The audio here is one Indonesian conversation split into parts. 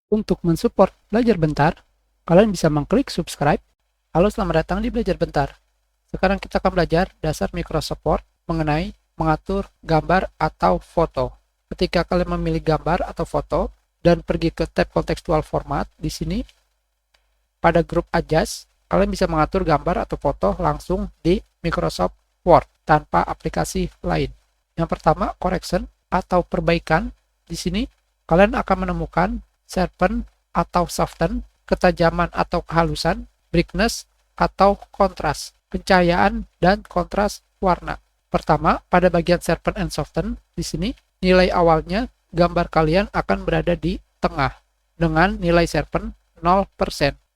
Untuk mensupport Belajar Bentar, kalian bisa mengklik subscribe. Halo, selamat datang di Belajar Bentar. Sekarang kita akan belajar dasar Microsoft Word mengenai mengatur gambar atau foto. Ketika kalian memilih gambar atau foto dan pergi ke tab Contextual Format, di sini pada grup Adjust, kalian bisa mengatur gambar atau foto langsung di Microsoft Word tanpa aplikasi lain. Yang pertama, correction atau perbaikan. Di sini kalian akan menemukan sharpen atau soften, ketajaman atau kehalusan, brightness atau kontras, pencahayaan dan kontras warna. Pertama, pada bagian sharpen and soften, di sini nilai awalnya gambar kalian akan berada di tengah dengan nilai sharpen 0%.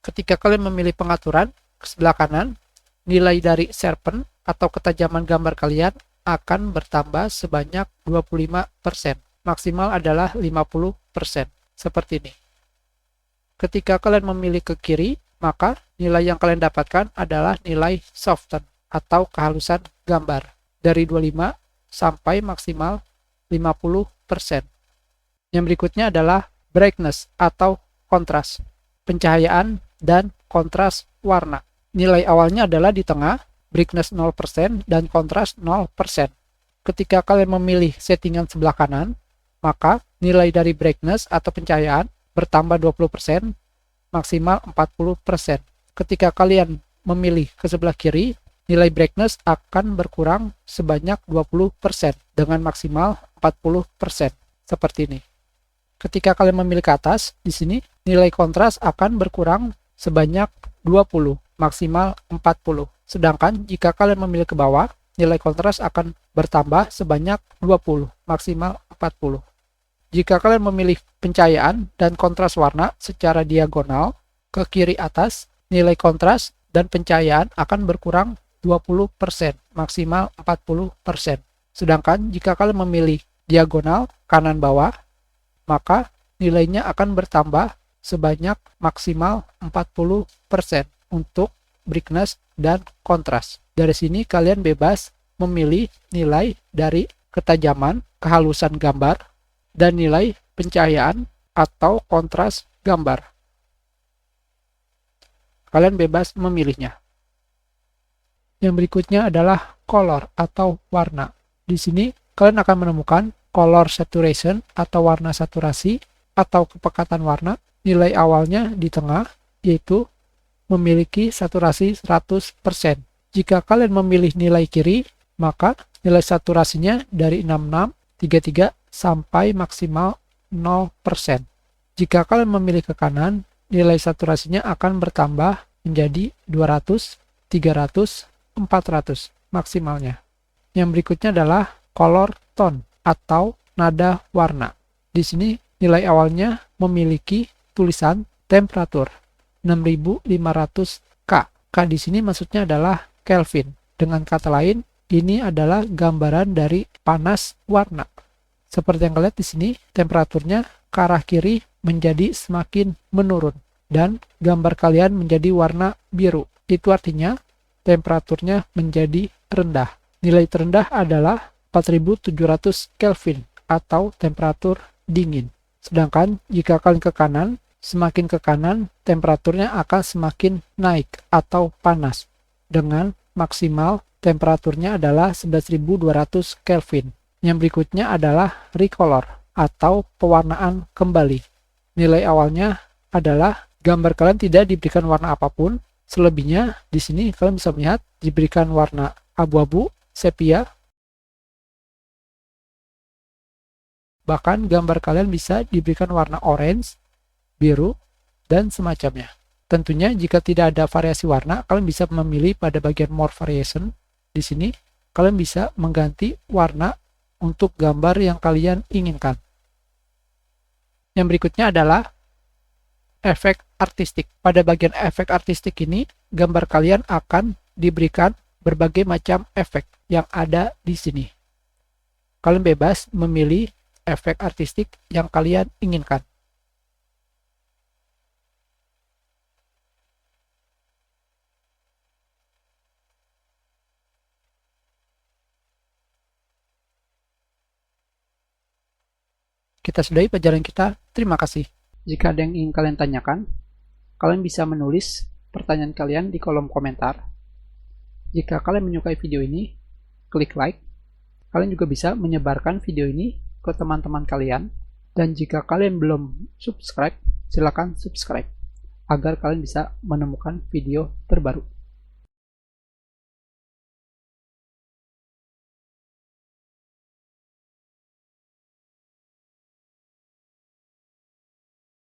Ketika kalian memilih pengaturan ke sebelah kanan, nilai dari sharpen atau ketajaman gambar kalian akan bertambah sebanyak 25%. Maksimal adalah 50%. Seperti ini. Ketika kalian memilih ke kiri, maka nilai yang kalian dapatkan adalah nilai soften atau kehalusan gambar dari 25 sampai maksimal 50%. Yang berikutnya adalah brightness atau kontras, pencahayaan dan kontras warna. Nilai awalnya adalah di tengah, brightness 0% dan kontras 0%. Ketika kalian memilih settingan sebelah kanan, maka nilai dari brightness atau pencahayaan bertambah 20%, maksimal 40%. Ketika kalian memilih ke sebelah kiri, nilai brightness akan berkurang sebanyak 20% dengan maksimal 40%. Seperti ini. Ketika kalian memilih ke atas, di sini nilai kontras akan berkurang sebanyak 20, maksimal 40. Sedangkan jika kalian memilih ke bawah, nilai kontras akan bertambah sebanyak 20, maksimal 40. Jika kalian memilih pencahayaan dan kontras warna secara diagonal ke kiri atas, nilai kontras dan pencahayaan akan berkurang 20%, maksimal 40%. Sedangkan jika kalian memilih diagonal kanan bawah, maka nilainya akan bertambah sebanyak maksimal 40% untuk brightness dan kontras. Dari sini kalian bebas memilih nilai dari ketajaman, kehalusan gambar, dan nilai pencahayaan atau kontras gambar. Kalian bebas memilihnya. Yang berikutnya adalah color atau warna. Di sini kalian akan menemukan color saturation atau warna saturasi atau kepekatan warna. Nilai awalnya di tengah, yaitu memiliki saturasi 100%. Jika kalian memilih nilai kiri, maka nilai saturasinya dari 66, 33 sampai maksimal 0%. Jika kalian memilih ke kanan, nilai saturasinya akan bertambah menjadi 200, 300, 400 maksimalnya. Yang berikutnya adalah color tone atau nada warna. Di sini nilai awalnya memiliki tulisan temperatur 6500 K. K di sini maksudnya adalah Kelvin. Dengan kata lain, ini adalah gambaran dari panas warna. Seperti yang kalian lihat di sini, temperaturnya ke arah kiri menjadi semakin menurun dan gambar kalian menjadi warna biru. Itu artinya temperaturnya menjadi rendah. Nilai terendah adalah 4700 Kelvin atau temperatur dingin. Sedangkan jika kalian ke kanan, semakin ke kanan temperaturnya akan semakin naik atau panas dengan maksimal temperaturnya adalah 11200 Kelvin. Yang berikutnya adalah recolor atau pewarnaan kembali. Nilai awalnya adalah gambar kalian tidak diberikan warna apapun. Selebihnya di sini kalian bisa melihat diberikan warna abu-abu, sepia. Bahkan gambar kalian bisa diberikan warna orange, biru, dan semacamnya. Tentunya jika tidak ada variasi warna, kalian bisa memilih pada bagian more variation. Di sini kalian bisa mengganti warna untuk gambar yang kalian inginkan. Yang berikutnya adalah efek artistik. Pada bagian efek artistik ini, gambar kalian akan diberikan berbagai macam efek yang ada di sini. Kalian bebas memilih efek artistik yang kalian inginkan. Kita sudahi pelajaran kita. Terima kasih. Jika ada yang ingin kalian tanyakan, kalian bisa menulis pertanyaan kalian di kolom komentar. Jika kalian menyukai video ini, klik like. Kalian juga bisa menyebarkan video ini ke teman-teman kalian. Dan jika kalian belum subscribe, silakan subscribe agar kalian bisa menemukan video terbaru.